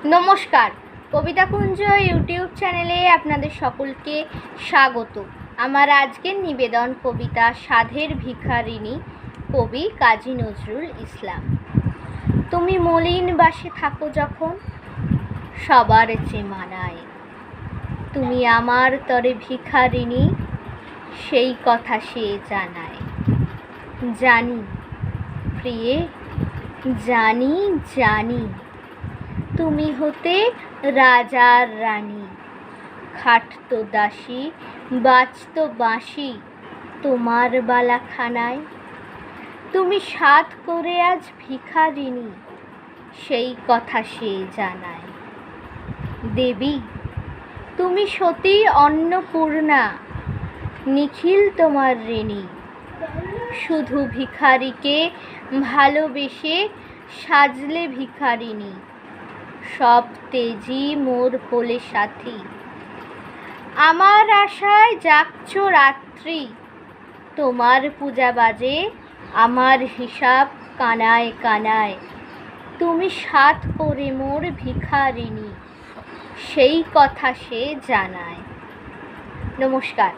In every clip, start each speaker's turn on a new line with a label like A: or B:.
A: নমস্কার, কবিতা কুঞ্জ ইউটিউব চ্যানেলে আপনাদের সকলকে স্বাগত। আমার আজকের নিবেদন কবিতা সাধের ভিখারিনী, কবি কাজী নজরুল ইসলাম। তুমি মলিন বাসে থাকো যখন, সবার চেয়ে মানায়। তুমি আমার তরে ভিখারিনী, সেই কথা সে জানায়। জানি প্রিয়ে, জানি জানি, তুমি হতে রাজার রানী। খাটত দাসী, বাজত বাঁশি তোমার বালাখানায়। তুমি সাধ করে আজ ভিখারিনী, সেই কথা সে জানায়। দেবী, তুমি সতী অন্নপূর্ণা, নিখিল তোমার ঋণী। শুধু ভিখারিকে ভালোবেসে সাজলে ভিখারিনী, সব তেজি মোর হলে সাথী। আমার আশায় জাগছ রাত্রি, তোমার পূজা বাজে আমার হিসাব কানায় কানায়। তুমি সাধ করে মোর ভিখারিনী, সেই কথা সে জানায়। নমস্কার।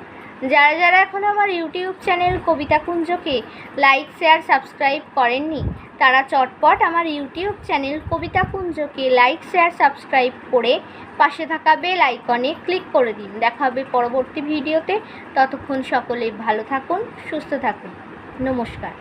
A: যারা যারা এখন আমার ইউটিউব চ্যানেল কবিতা কুঞ্জকে লাইক শেয়ার সাবস্ক্রাইব করেননি, তারা চটপট আমার ইউটিউব চ্যানেল কবিতা কুঞ্জকে লাইক শেয়ার সাবস্ক্রাইব করে পাশে থাকা বেল আইকনে ক্লিক করে দিন। দেখা হবে পরবর্তী ভিডিওতে। ততক্ষণ সকলে ভালো থাকুন, সুস্থ থাকুন। নমস্কার।